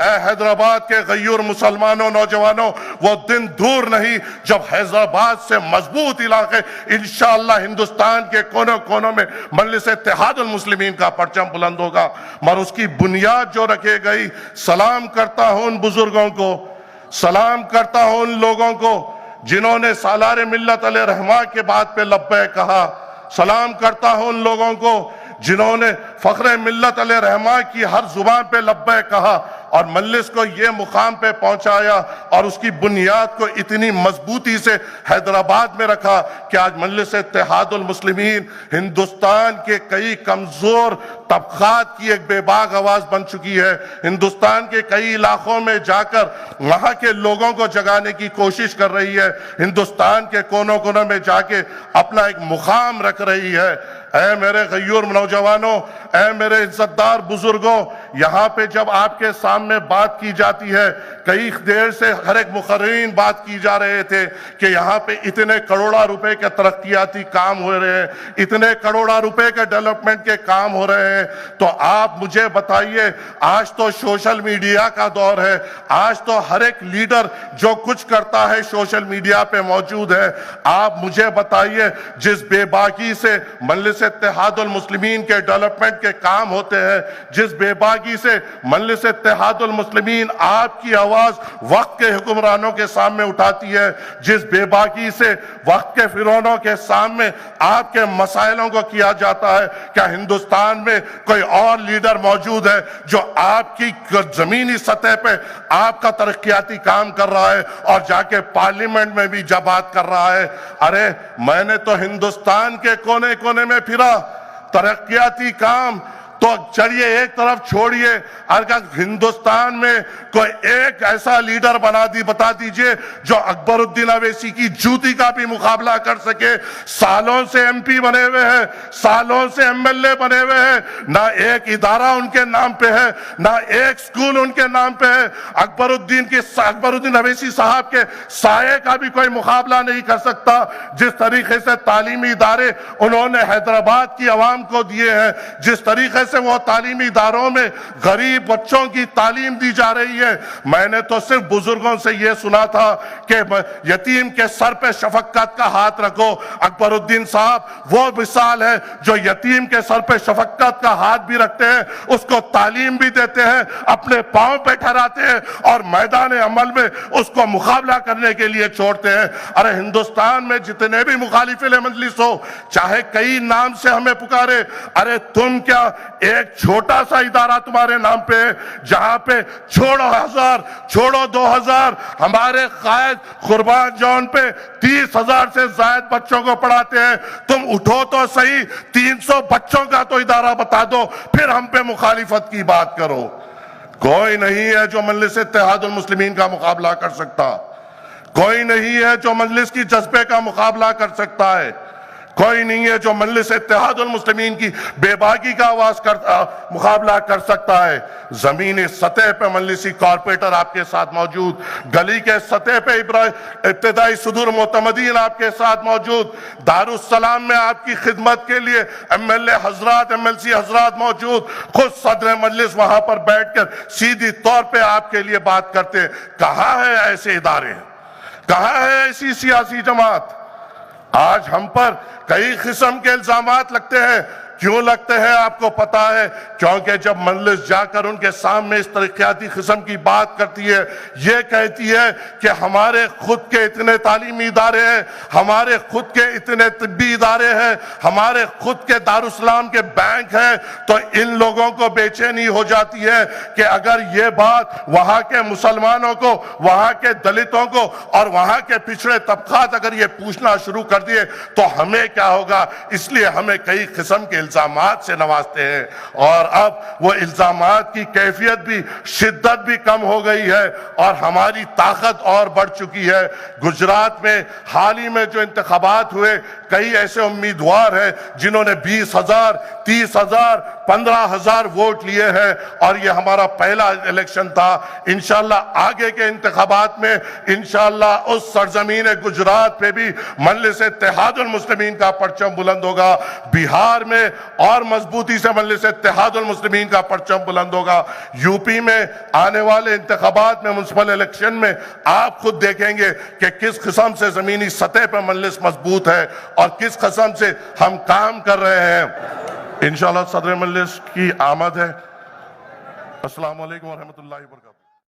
اے حیدرآباد کے غیور مسلمانوں نوجوانوں، وہ دن دور نہیں جب حیدرآباد سے مضبوط علاقے انشاءاللہ ہندوستان کے کونوں کونوں میں مجلس اتحاد المسلمین کا پرچم بلند ہوگا، اور اس کی بنیاد جو رکھے گئی۔ سلام کرتا ہوں ان بزرگوں کو، سلام کرتا ہوں ان لوگوں کو جنہوں نے سالار ملت علیہ رحمہ کے بات پہ لبیک کہا، سلام کرتا ہوں ان لوگوں کو جنہوں نے فخر ملت علیہ رحمہ کی ہر زبان پہ لبیک کہا اور مجلس کو یہ مقام پہ پہنچایا اور اس کی بنیاد کو اتنی مضبوطی سے حیدرآباد میں رکھا کہ آج مجلس اتحاد المسلمین ہندوستان کے کئی کمزور طبقات کی ایک بے باک آواز بن چکی ہے۔ ہندوستان کے کئی علاقوں میں جا کر وہاں کے لوگوں کو جگانے کی کوشش کر رہی ہے، ہندوستان کے کونوں کونوں میں جا کے اپنا ایک مقام رکھ رہی ہے۔ اے میرے غیور نوجوانوں، اے میرے عزت دار بزرگوں، یہاں پہ جب آپ کے سامنے بات کی جاتی ہے، کئی دیر سے ہر ایک مقررین بات کی جا رہے تھے کہ یہاں پہ اتنے کروڑا روپے کے ترقیاتی کام ہو رہے ہیں، اتنے کروڑا روپے کے ڈیولپمنٹ کے کام ہو رہے ہیں، تو آپ مجھے بتائیے، آج تو سوشل میڈیا کا دور ہے، آج تو ہر ایک لیڈر جو کچھ کرتا ہے سوشل میڈیا پہ موجود ہے۔ آپ مجھے بتائیے، جس بے باکی سے مجلس اتحاد المسلمین کے ڈیولپمنٹ کے کام ہوتے ہیں، جس بے باکی سے مجلس اتحاد المسلمین آپ کی آواز وقت کے حکمرانوں کے سامنے اٹھاتی ہے، جس بے باکی سے وقت کے فرعونوں کے سامنے آپ کے مسائلوں کو کیا جاتا ہے، کیا ہندوستان میں کوئی اور لیڈر موجود ہے جو آپ کی زمینی سطح پہ آپ کا ترقیاتی کام کر رہا ہے اور جا کے پارلیمنٹ میں بھی جب بات کر رہا ہے؟ ارے میں نے تو ہندوستان کے کونے کونے میں پھرا، ترقیاتی کام تو چلیے ایک طرف چھوڑیے، اگر ہندوستان میں کوئی ایک ایسا لیڈر بتا دیجئے جو اکبر الدین اویسی کی جوتی کا بھی مقابلہ کر سکے۔ سالوں سے ایم پی بنے ہوئے ہیں، سالوں سے ایم ایل اے بنے ہوئے ہیں، نہ ایک ادارہ ان کے نام پہ ہے، نہ ایک سکول ان کے نام پہ ہے۔ اکبر الدین اویسی صاحب کے سائے کا بھی کوئی مقابلہ نہیں کر سکتا۔ جس طریقے سے تعلیمی ادارے انہوں نے حیدرآباد کی عوام کو دیے ہیں، جس طریقے سے وہ تعلیمی اداروں میں غریب بچوں کی تعلیم دی جا رہی ہے، میں نے تو صرف بزرگوں سے یہ سنا تھا کہ یتیم کے سر پہ شفقت کا ہاتھ رکھو۔ اکبر الدین صاحب وہ مثال ہے جو یتیم کے سر پہ شفقت کا ہاتھ بھی رکھتے ہیں، اس کو تعلیم بھی دیتے ہیں، اپنے پاؤں پہ ٹھہراتے ہیں اور میدان عمل میں اس کو مقابلہ کرنے کے لیے چھوڑتے ہیں۔ ارے ہندوستان میں جتنے بھی مخالف مجلس ہو، چاہے کئی نام سے ہمیں پکارے، ارے تم کیا ایک چھوٹا سا ادارہ تمہارے نام پہ ہے جہاں پہ چھوڑو 1000 چھوڑو 2000 ہمارے قائد قربان جون پہ 30,000 سے زائد بچوں کو پڑھاتے ہیں، تم اٹھو تو صحیح 300 بچوں کا تو ادارہ بتا دو، پھر ہم پہ مخالفت کی بات کرو۔ کوئی نہیں ہے جو مجلس اتحاد المسلمین کا مقابلہ کر سکتا، کوئی نہیں ہے جو مجلس کی جذبے کا مقابلہ کر سکتا ہے، کوئی نہیں ہے جو مجلس اتحاد المسلمین کی بے باکی کا مقابلہ کر سکتا ہے۔ زمینی سطح پہ مجلسی کارپوریٹر آپ کے ساتھ موجود، گلی کے سطح پہ ابتدائی صدور معتمدین آپ کے ساتھ موجود، دارالسلام میں آپ کی خدمت کے لیے ایم ایل اے حضرات، ایم ایل سی حضرات موجود، خود صدر مجلس وہاں پر بیٹھ کر سیدھی طور پہ آپ کے لیے بات کرتے ہیں۔ کہاں ہے ایسے ادارے؟ کہاں ہے ایسی سیاسی جماعت؟ آج ہم پر کئی قسم کے الزامات لگتے ہیں۔ کیوں لگتے ہیں آپ کو پتا ہے؟ کیونکہ جب مجلس جا کر ان کے سامنے اس ترقیاتی قسم کی بات کرتی ہے، یہ کہتی ہے کہ ہمارے خود کے اتنے تعلیمی ادارے ہیں، ہمارے خود کے اتنے طبی ادارے ہیں، ہمارے خود کے دارالسلام کے بینک ہیں، تو ان لوگوں کو بے چینی ہو جاتی ہے کہ اگر یہ بات وہاں کے مسلمانوں کو، وہاں کے دلتوں کو اور وہاں کے پچھڑے طبقات اگر یہ پوچھنا شروع کر دیے تو ہمیں کیا ہوگا؟ اس لیے ہمیں کئی قسم کے الزامات سے نوازتے ہیں، اور اب وہ الزامات کی کیفیت بھی، شدت بھی کم ہو گئی ہے اور ہماری طاقت اور بڑھ چکی ہے۔ گجرات میں حال ہی میں جو انتخابات ہوئے، کئی ایسے امیدوار ہیں جنہوں نے 20,000 30,000 15,000 ووٹ لیے ہیں، اور یہ ہمارا پہلا الیکشن تھا۔ انشاءاللہ آگے کے انتخابات میں انشاءاللہ اس سرزمین گجرات پہ بھی مجلس اتحاد المسلمین کا پرچم بلند ہوگا۔ بہار میں اور مضبوطی سے مجلس اتحاد المسلمین کا پرچم بلند ہوگا۔ یو پی میں آنے والے انتخابات میں، میونسپل الیکشن میں آپ خود دیکھیں گے کہ کس قسم سے زمینی سطح پر مجلس مضبوط ہے اور کس قسم سے ہم کام کر رہے ہیں۔ انشاءاللہ صدر مجلس کی آمد ہے۔ السلام علیکم ورحمۃ اللہ وبرکاتہ۔